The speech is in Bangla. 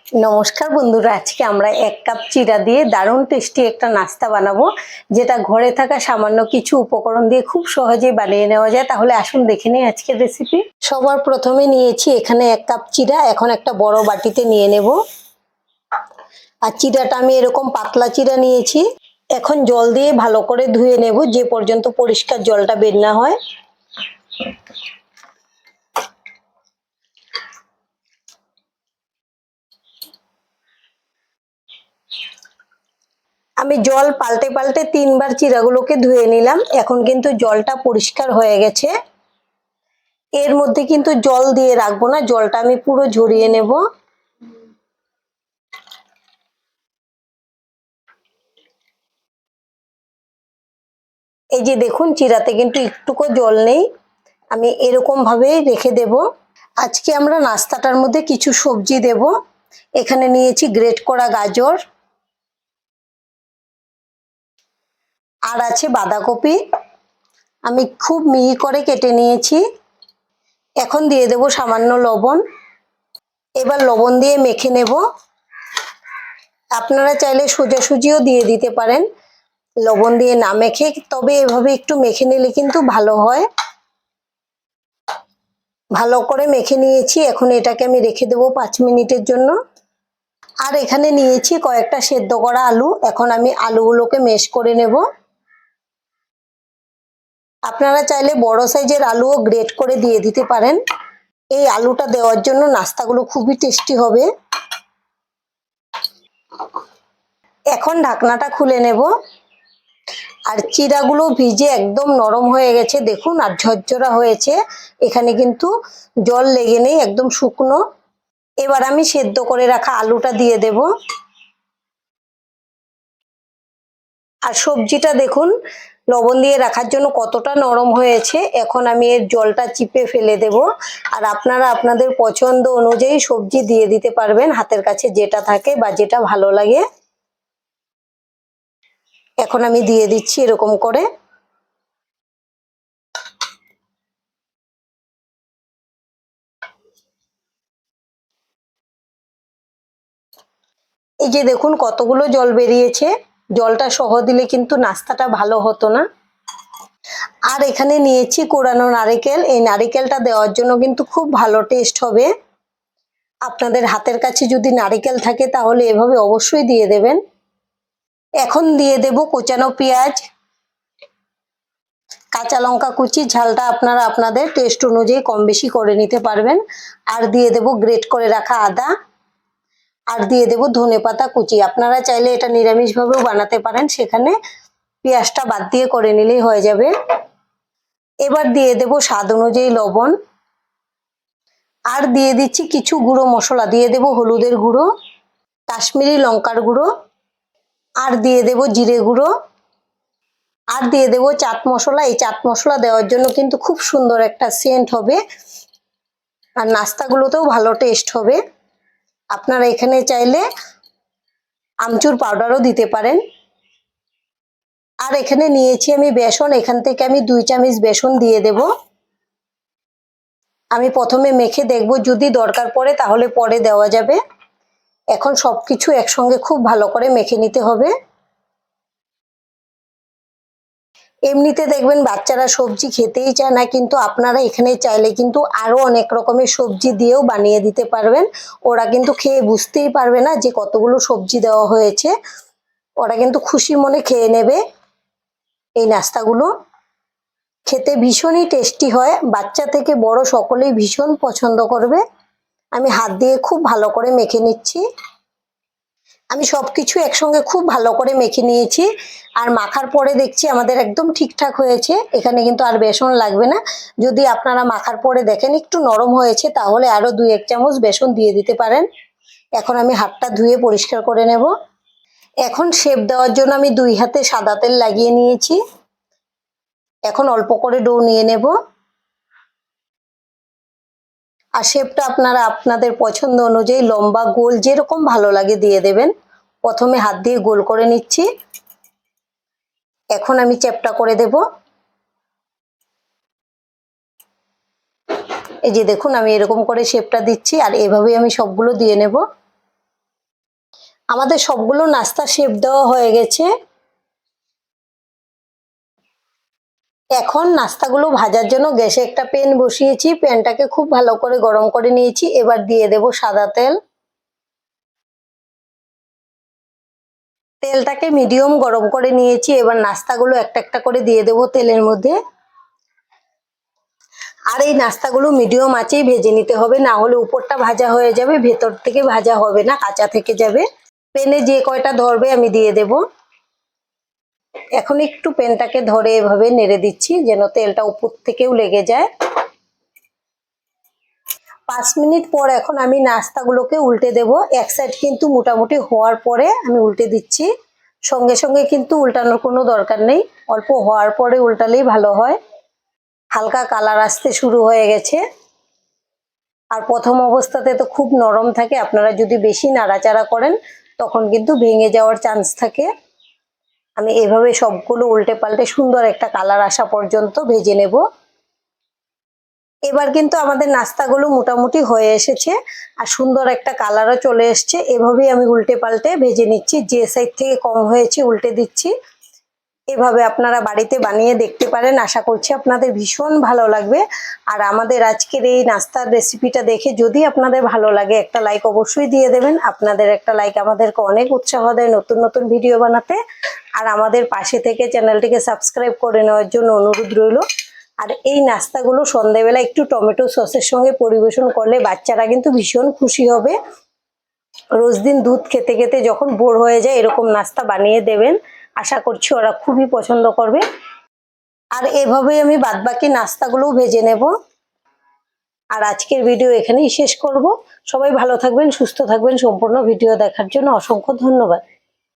নমস্কার বন্ধুরা, আজকে আমরা 1 কাপ চিড়া দিয়ে দারুণ টেস্টি একটা নাস্তা বানাবো, যেটা ঘরে থাকা সামান্য কিছু উপকরণ দিয়ে খুব সহজেই বানিয়ে নেওয়া যায়। তাহলে আসুন দেখে নিই আজকের রেসিপি। সবার প্রথমে নিয়েছি এখানে 1 কাপ চিড়া। এখন একটা বড় বাটিতে নিয়ে নেব। আর চিড়াটা আমি এরকম পাতলা চিড়া নিয়েছি। এখন জল দিয়ে ভালো করে ধুয়ে নেব, যে পর্যন্ত পরিষ্কার জলটা বের না হয়। আমি জল পাল্টে পাল্টে 3বার চিড়াগুলোকে ধুয়ে নিলাম। এখন কিন্তু জলটা পরিষ্কার হয়ে গেছে। এর মধ্যে কিন্তু জল দিয়ে রাখবো না, জলটা আমি পুরো ঝরিয়ে নেব। এই যে দেখুন, চিড়াতে কিন্তু একটুকু জল নেই। আমি এরকম ভাবে রেখে দেব। আজকে আমরা নাস্তাটার মধ্যে কিছু সবজি দেব। এখানে নিয়েছি গ্রেট করা গাজর, আর আছে বাঁধাকপি। আমি খুব মিহি করে কেটে নিয়েছি। এখন দিয়ে দেব সামান্য লবণ। এবার লবণ দিয়ে মেখে নেব। আপনারা চাইলে সোজাসুজিও দিয়ে দিতে পারেন, লবণ দিয়ে না মেখে, তবে এভাবে একটু মেখে নিলে কিন্তু ভালো হয়। ভালো করে মেখে নিয়েছি। এখন এটাকে আমি রেখে দেবো 5 মিনিটের জন্য। আর এখানে নিয়েছি কয়েকটা সেদ্ধ করা আলু। এখন আমি আলুগুলোকে ম্যাশ করে নেব। আপনারা চাইলে বড় সাইজের আলুও গ্রেট করে দিয়ে দিতে পারেন। এই আলুটা দেওয়ার জন্য নাস্তাগুলো খুবই টেস্টি হবে। এখন ঢাকনাটা খুলে নেব। আর চিড়াগুলো ভিজে একদম নরম হয়ে গেছে দেখুন, আর ঝরঝরা হয়েছে। এখানে কিন্তু জল লেগে নেই, একদম শুকনো। এবার আমি সেদ্ধ করে রাখা আলুটা দিয়ে দেব। আর সবজিটা দেখুন লবণ দিয়ে রাখার জন্য কতটা নরম হয়েছে। এখন আমি এর জলটা চিপে ফেলে দেব। আর আপনারা আপনাদের পছন্দ অনুযায়ী সবজি দিয়ে দিতে পারবেন, হাতের কাছে যেটা থাকে বা যেটা ভালো লাগে। এখন আমি দিয়ে দিচ্ছি এরকম করে। এই যে দেখুন কতগুলো জল বেরিয়েছে। জলটা সহ দিলে কিন্তু নাস্তাটা ভালো হতো না। আর এখানে নিয়েছি কোরানো নারকেল। এই নারকেলটা দেওয়ার জন্য কিন্তু খুব ভালো টেস্ট হবে। আপনাদের হাতের কাছে যদি নারকেল থাকে তাহলে এভাবে অবশ্যই দিয়ে দেবেন। এখন দিয়ে দেব কোচানো পেঁয়াজ, কাঁচা লঙ্কা কুচি। ঝালটা আপনারা আপনাদের টেস্ট অনুযায়ী কম বেশি করে নিতে পারবেন। আর দিয়ে দেব গ্রেট করে রাখা আদা। আর দিয়ে দেব ধনেপাতা কুচি। আপনারা চাইলে এটা নিরামিষ ভাবেও বানাতে পারেন, সেখানে পেঁয়াজটা বাদ দিয়ে করে নিলেই হয়ে যাবে। এবার দিয়ে দেব স্বাদ অনুযায়ী লবণ। আর দিয়ে দিচ্ছি কিছু গুঁড়ো মশলা। দিয়ে দেব হলুদের গুঁড়ো, কাশ্মীরি লঙ্কার গুঁড়ো, আর দিয়ে দেব জিরে গুঁড়ো, আর দিয়ে দেব চাট মশলা। এই চাট মশলা দেওয়ার জন্য কিন্তু খুব সুন্দর একটা সেন্ট হবে, আর নাস্তাগুলোতেও ভালো টেস্ট হবে। আপনারা এখানে চাইলে আমচুর পাউডারও দিতে পারেন। আর এখানে নিয়েছি আমি বেসন। এখান থেকে আমি 2 চামচ বেসন দিয়ে দেব। আমি প্রথমে মেখে দেখব, যদি দরকার পড়ে তাহলে পরে দেওয়া যাবে। এখন সবকিছু একসঙ্গে খুব ভালো করে মেখে নিতে হবে। এমনিতে দেখবেন বাচ্চারা সবজি খেতেই চায় না, কিন্তু আপনারা এখানে চাইলে কিন্তু আরো অনেক রকমের সবজি দিয়েও বানিয়ে দিতে পারবেন। ওরা কিন্তু খেয়ে বুঝতেই পারবে না যে কতগুলো সবজি দেওয়া হয়েছে। ওরা কিন্তু খুশি মনে খেয়ে নেবে। এই নাস্তাগুলো খেতে ভীষণই টেস্টি হয়, বাচ্চা থেকে বড় সকলেই ভীষণ পছন্দ করবে। আমি হাত দিয়ে খুব ভালো করে মেখে নিচ্ছি। আমি সবকিছু একসঙ্গে খুব ভালো করে মেখে নিয়েছি। আর মাখার পরে দেখছি আমাদের একদম ঠিকঠাক হয়েছে। এখানে কিন্তু আর বেসন লাগবে না। যদি আপনারা মাখার পরে দেখেন একটু নরম হয়েছে, তাহলে আরো 2-1 চামচ বেসন দিয়ে দিতে পারেন। এখন আমি হাতটা ধুয়ে পরিষ্কার করে নেব। এখন শেপ দেওয়ার জন্য আমি 2 হাতে সাদা তেল লাগিয়ে নিয়েছি। এখন অল্প করে ডো নিয়ে নেব। আর শেপটা আপনারা আপনাদের পছন্দ অনুযায়ী লম্বা গোল যেরকম ভালো লাগে দিয়ে দেবেন। প্রথমে হাত দিয়ে গোল করে নিচ্ছি। এখন আমি চ্যাপ্টা করে দেব। এই যে দেখুন আমি এরকম করে শেপটা দিচ্ছি, আর এভাবেই আমি সবগুলো দিয়ে নেব। আমাদের সবগুলো নাস্তা শেপ দেওয়া হয়ে গেছে। এখন নাস্তাগুলো ভাজার জন্য গ্যাসে একটা প্যান বসিয়েছি, প্যানটাকে খুব ভালো করে গরম করে নিয়েছি। এবার দিয়ে দেব সাদা তেল। তেলটাকে মিডিয়াম গরম করে নিয়েছি। এবার নাস্তাগুলো একটা একটা করে দিয়ে দেব তেলের মধ্যে। আর এই নাস্তাগুলো মিডিয়াম আঁচেই ভেজে নিতে হবে, না হলে উপরটা ভাজা হয়ে যাবে, ভেতর থেকে ভাজা হবে না, কাঁচা থেকে যাবে। প্যানে যে কয়টা ধরবে আমি দিয়ে দেব। এখন একটু প্যানটাকে ধরে এভাবে নেড়ে দিচ্ছি যেন তেলটা উপর থেকেও লেগে যায়। 5 মিনিট পর এখন আমি নাস্তাগুলোকে উল্টে দেব। এক সাইড কিন্তু মোটামুটি হওয়ার পরে আমি উল্টে দিচ্ছি। সঙ্গে সঙ্গে কিন্তু উল্টানোর কোনো দরকার নেই, অল্প হওয়ার পরে উল্টালেই ভালো হয়। হালকা কালার আসতে শুরু হয়ে গেছে। আর প্রথম অবস্থাতে তো খুব নরম থাকে, আপনারা যদি বেশি নাড়াচাড়া করেন তখন কিন্তু ভেঙে যাওয়ার চান্স থাকে। আমি এভাবে সবগুলো উল্টে পাল্টে সুন্দর একটা কালার আসা পর্যন্ত ভেজে নেব। এবার কিন্তু আমাদের নাস্তাগুলো মোটামুটি হয়ে এসেছে আর সুন্দর একটা কালারও চলে এসছে। এভাবেই আমি উল্টে পাল্টে ভেজে নিচ্ছি, যে সাইড থেকে কম হয়েছে উল্টে দিচ্ছি। এভাবে আপনারা বাড়িতে বানিয়ে দেখতে পারেন, আশা করছি আপনাদের ভীষণ ভালো লাগবে। আর আমাদের আজকের এই নাস্তার রেসিপিটা দেখে যদি আপনাদের ভালো লাগে একটা লাইক অবশ্যই দিয়ে দেবেন। আপনাদের একটা লাইক আমাদেরকে অনেক উৎসাহ দেয় নতুন নতুন ভিডিও বানাতে। আর আমাদের পাশে থেকে চ্যানেলটিকে সাবস্ক্রাইব করে নেওয়ার জন্য অনুরোধ রইল। আর এই নাস্তাগুলো সন্ধ্যেবেলা একটু টমেটো সসের সঙ্গে পরিবেশন করলে বাচ্চারা কিন্তু ভীষণ খুশি হবে। রোজ দিন দুধ খেতে খেতে যখন বোর হয়ে যায় এরকম নাস্তা বানিয়ে দেবেন, আশা করছি ওরা খুবই পছন্দ করবে। আর এভাবেই আমি বাদবাকি নাস্তাগুলোও ভেজে নেব। আর আজকের ভিডিও এখানেই শেষ করব। সবাই ভালো থাকবেন, সুস্থ থাকবেন। সম্পূর্ণ ভিডিও দেখার জন্য অসংখ্য ধন্যবাদ।